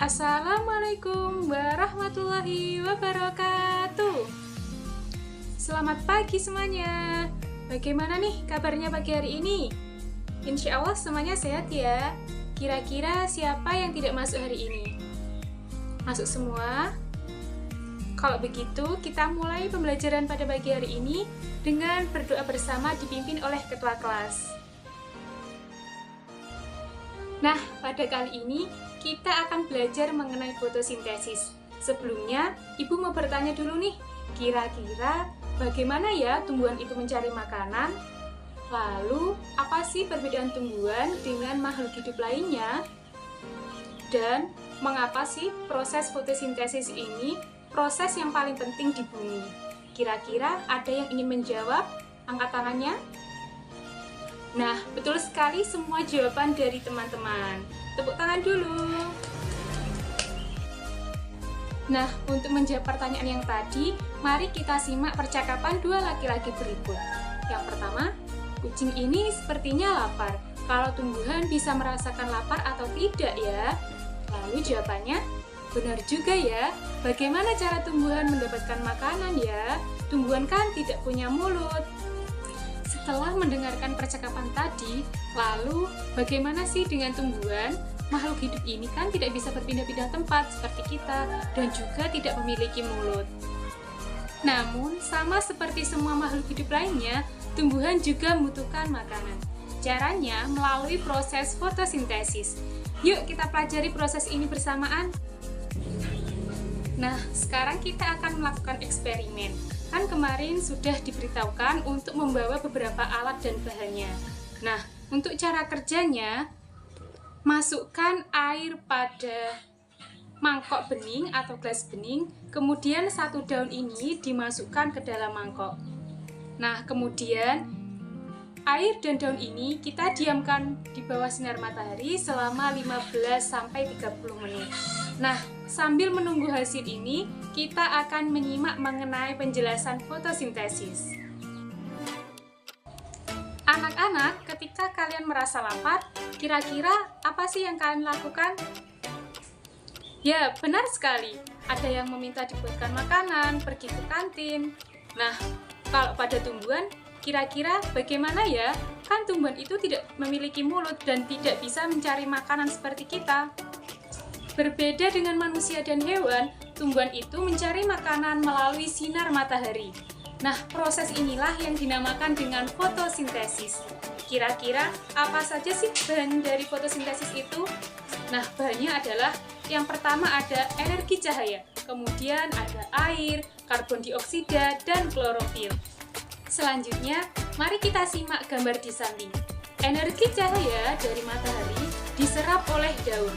Assalamualaikum warahmatullahi wabarakatuh. Selamat pagi semuanya. Bagaimana nih kabarnya pagi hari ini? Insya Allah semuanya sehat ya. Kira-kira siapa yang tidak masuk hari ini? Masuk semua? Kalau begitu, kita mulai pembelajaran pada pagi hari ini dengan berdoa bersama dipimpin oleh ketua kelas. Nah, pada kali ini kita akan belajar mengenai fotosintesis. Sebelumnya, Ibu mau bertanya dulu nih, kira-kira bagaimana ya tumbuhan itu mencari makanan? Lalu, apa sih perbedaan tumbuhan dengan makhluk hidup lainnya? Dan, mengapa sih proses fotosintesis ini proses yang paling penting di bumi? Kira-kira ada yang ingin menjawab? Angkat tangannya. Nah, betul sekali semua jawaban dari teman-teman. Tepuk tangan dulu. Nah, untuk menjawab pertanyaan yang tadi, mari kita simak percakapan dua laki-laki berikut. Yang pertama, kucing ini sepertinya lapar. Kalau tumbuhan bisa merasakan lapar atau tidak ya? Lalu jawabannya, benar juga ya. Bagaimana cara tumbuhan mendapatkan makanan ya? Tumbuhan kan tidak punya mulut. Setelah mendengarkan percakapan tadi, lalu bagaimana sih dengan tumbuhan? Makhluk hidup ini kan tidak bisa berpindah-pindah tempat seperti kita dan juga tidak memiliki mulut. Namun, sama seperti semua makhluk hidup lainnya, tumbuhan juga membutuhkan makanan. Caranya melalui proses fotosintesis. Yuk kita pelajari proses ini bersamaan. Nah, sekarang kita akan melakukan eksperimen. Kan kemarin sudah diberitahukan untuk membawa beberapa alat dan bahannya. Nah, untuk cara kerjanya, masukkan air pada mangkok bening atau gelas bening, kemudian satu daun ini dimasukkan ke dalam mangkok. Nah, kemudian air dan daun ini kita diamkan di bawah sinar matahari selama 15-30 menit. Nah, sambil menunggu hasil ini, kita akan menyimak mengenai penjelasan fotosintesis. Anak-anak, ketika kalian merasa lapar, kira-kira apa sih yang kalian lakukan? Ya, benar sekali. Ada yang meminta dibuatkan makanan, pergi ke kantin. Nah, kalau pada tumbuhan, kira-kira bagaimana ya? Kan tumbuhan itu tidak memiliki mulut dan tidak bisa mencari makanan seperti kita. Berbeda dengan manusia dan hewan, tumbuhan itu mencari makanan melalui sinar matahari. Nah, proses inilah yang dinamakan dengan fotosintesis. Kira-kira apa saja sih bahan dari fotosintesis itu? Nah, bahannya adalah yang pertama ada energi cahaya, kemudian ada air, karbon dioksida, dan klorofil. Selanjutnya, mari kita simak gambar di samping. Energi cahaya dari matahari diserap oleh daun.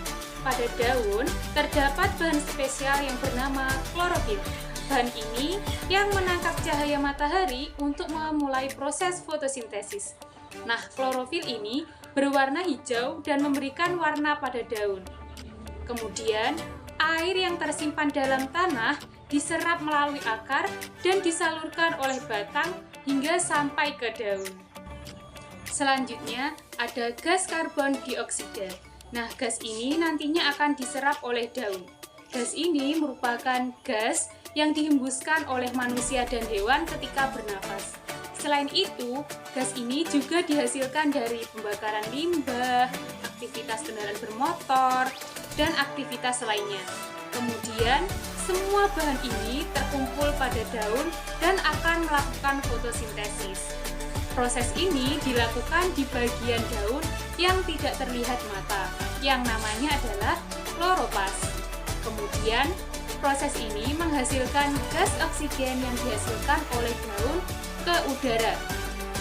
Pada daun terdapat bahan spesial yang bernama klorofil. Bahan ini yang menangkap cahaya matahari untuk memulai proses fotosintesis. Nah, klorofil ini berwarna hijau dan memberikan warna pada daun. Kemudian, air yang tersimpan dalam tanah diserap melalui akar dan disalurkan oleh batang hingga sampai ke daun. Selanjutnya, ada gas karbon dioksida. Nah, gas ini nantinya akan diserap oleh daun. Gas ini merupakan gas yang dihembuskan oleh manusia dan hewan ketika bernapas. Selain itu, gas ini juga dihasilkan dari pembakaran limbah, aktivitas kendaraan bermotor, dan aktivitas lainnya. Kemudian, semua bahan ini terkumpul pada daun dan akan melakukan fotosintesis. Proses ini dilakukan di bagian daun yang tidak terlihat mata, yang namanya adalah kloroplas. Kemudian, proses ini menghasilkan gas oksigen yang dihasilkan oleh daun ke udara.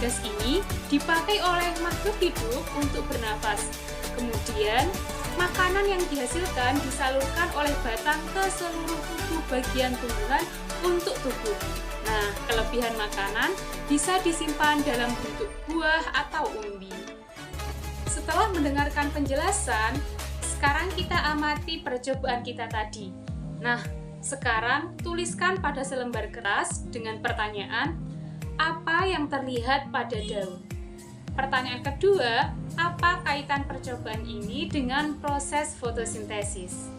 Gas ini dipakai oleh makhluk hidup untuk bernapas. Kemudian, makanan yang dihasilkan disalurkan oleh batang ke seluruh tubuh bagian tumbuhan untuk tumbuh. Nah, kelebihan makanan bisa disimpan dalam bentuk buah atau umbi. Setelah mendengarkan penjelasan, sekarang kita amati percobaan kita tadi. Nah, sekarang tuliskan pada selembar kertas dengan pertanyaan, apa yang terlihat pada daun? Pertanyaan kedua, apa kaitan percobaan ini dengan proses fotosintesis?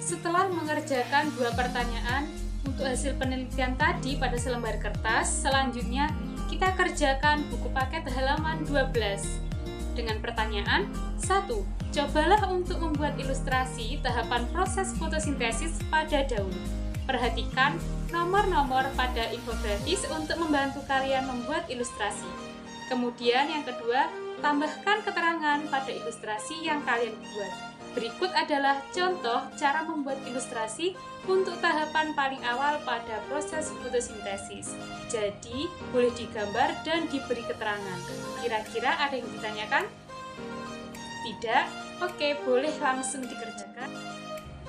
Setelah mengerjakan 2 pertanyaan untuk hasil penelitian tadi pada selembar kertas, selanjutnya kita kerjakan buku paket halaman 12 dengan pertanyaan 1. Cobalah untuk membuat ilustrasi tahapan proses fotosintesis pada daun. Perhatikan nomor-nomor pada infografis untuk membantu kalian membuat ilustrasi. Kemudian yang kedua, tambahkan keterangan pada ilustrasi yang kalian buat. Berikut adalah contoh cara membuat ilustrasi untuk tahapan paling awal pada proses fotosintesis. Jadi, boleh digambar dan diberi keterangan. Kira-kira ada yang ditanyakan? Tidak? Oke, boleh langsung dikerjakan.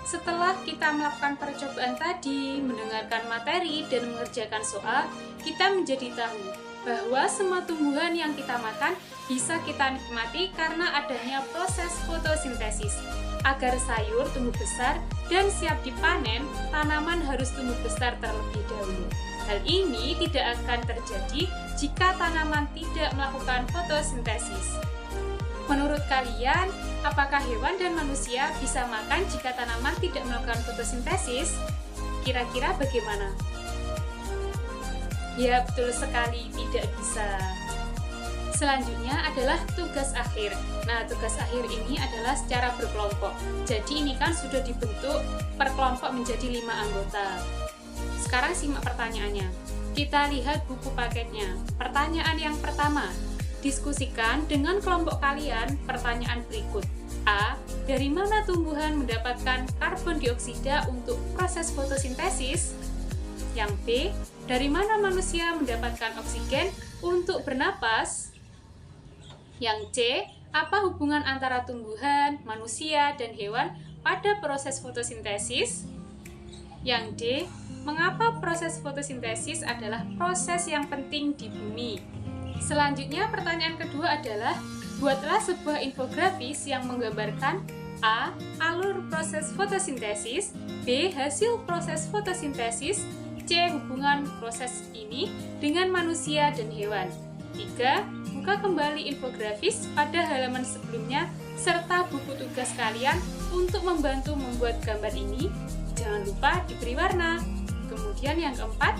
Setelah kita melakukan percobaan tadi, mendengarkan materi, dan mengerjakan soal, kita menjadi tahu bahwa semua tumbuhan yang kita makan bisa kita nikmati karena adanya proses fotosintesis. Agar sayur tumbuh besar dan siap dipanen, tanaman harus tumbuh besar terlebih dahulu. Hal ini tidak akan terjadi jika tanaman tidak melakukan fotosintesis. Menurut kalian, apakah hewan dan manusia bisa makan jika tanaman tidak melakukan fotosintesis? Kira-kira bagaimana? Ya, betul sekali, tidak bisa. Selanjutnya adalah tugas akhir. Nah, tugas akhir ini adalah secara berkelompok. Jadi ini kan sudah dibentuk per kelompok menjadi 5 anggota. Sekarang simak pertanyaannya. Kita lihat buku paketnya. Pertanyaan yang pertama, diskusikan dengan kelompok kalian pertanyaan berikut. A. Dari mana tumbuhan mendapatkan karbon dioksida untuk proses fotosintesis? Yang B. Dari mana manusia mendapatkan oksigen untuk bernapas? Yang C. Apa hubungan antara tumbuhan, manusia, dan hewan pada proses fotosintesis? Yang D. Mengapa proses fotosintesis adalah proses yang penting di bumi? Selanjutnya, pertanyaan kedua adalah, buatlah sebuah infografis yang menggambarkan A. Alur proses fotosintesis, B. Hasil proses fotosintesis, C. Hubungan proses ini dengan manusia dan hewan. 3. Buka kembali infografis pada halaman sebelumnya serta buku tugas kalian untuk membantu membuat gambar ini. Jangan lupa diberi warna. Kemudian yang keempat,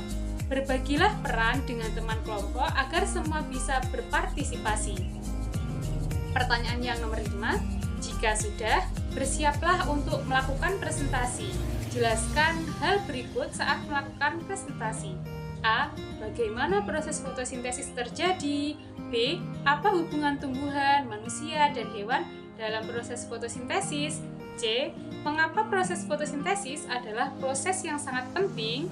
berbagilah peran dengan teman kelompok agar semua bisa berpartisipasi. Pertanyaan yang nomor 5, jika sudah, bersiaplah untuk melakukan presentasi. Jelaskan hal berikut saat melakukan presentasi. A. Bagaimana proses fotosintesis terjadi? B. Apa hubungan tumbuhan, manusia, dan hewan dalam proses fotosintesis? C. Mengapa proses fotosintesis adalah proses yang sangat penting?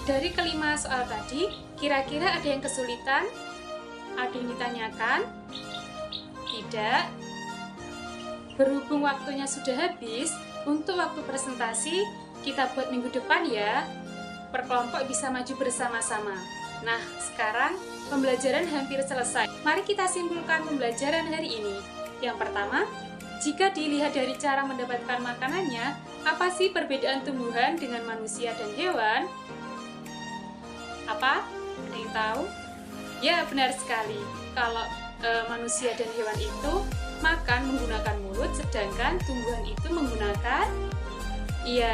Dari kelima soal tadi, kira-kira ada yang kesulitan? Ada yang ditanyakan? Tidak? Berhubung waktunya sudah habis, untuk waktu presentasi kita buat minggu depan ya. Per kelompok bisa maju bersama-sama. Nah, sekarang pembelajaran hampir selesai. Mari kita simpulkan pembelajaran hari ini. Yang pertama, jika dilihat dari cara mendapatkan makanannya, apa sih perbedaan tumbuhan dengan manusia dan hewan? Apa? Ada yang tahu? Ya, benar sekali. Kalau manusia dan hewan itu makan menggunakan mulut, sedangkan tumbuhan itu menggunakan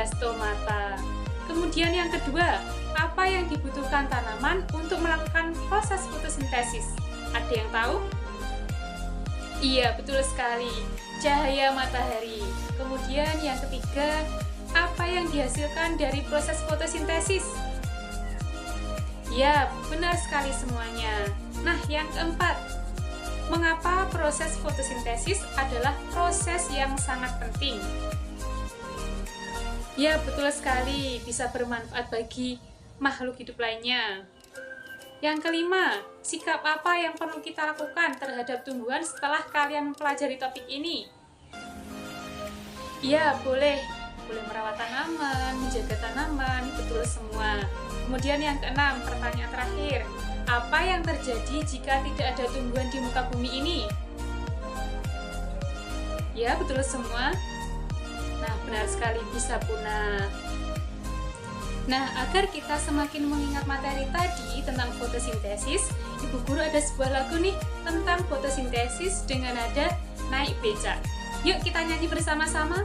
stomata. Kemudian yang kedua, apa yang dibutuhkan tanaman untuk melakukan proses fotosintesis? Ada yang tahu? Iya, betul sekali. Cahaya matahari. Kemudian yang ketiga, apa yang dihasilkan dari proses fotosintesis? Ya, benar sekali semuanya. Nah, yang keempat, mengapa proses fotosintesis adalah proses yang sangat penting? Ya, betul sekali, bisa bermanfaat bagi makhluk hidup lainnya. Yang kelima, sikap apa yang perlu kita lakukan terhadap tumbuhan setelah kalian mempelajari topik ini? Ya, boleh merawat tanaman, menjaga tanaman, betul semua. Kemudian yang keenam, pertanyaan terakhir, apa yang terjadi jika tidak ada tumbuhan di muka bumi ini? Ya, betul semua. Nah, benar sekali, bisa punah. Nah, agar kita semakin mengingat materi tadi tentang fotosintesis, Ibu Guru ada sebuah lagu nih tentang fotosintesis dengan nada naik becak. Yuk kita nyanyi bersama-sama.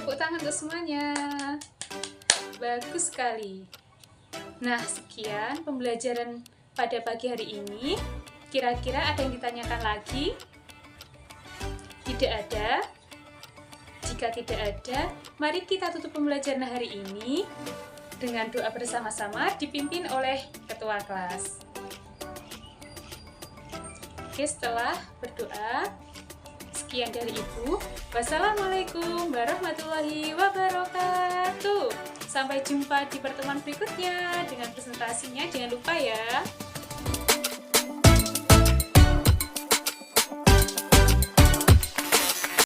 Tepuk tangan untuk semuanya. Bagus sekali. Nah, sekian pembelajaran pada pagi hari ini. Kira-kira ada yang ditanyakan lagi? Tidak ada? Jika tidak ada, mari kita tutup pembelajaran hari ini dengan doa bersama-sama dipimpin oleh ketua kelas. Oke, setelah berdoa, sekian dari Ibu. Wassalamualaikum warahmatullahi wabarakatuh. Sampai jumpa di pertemuan berikutnya dengan presentasinya. Jangan lupa ya.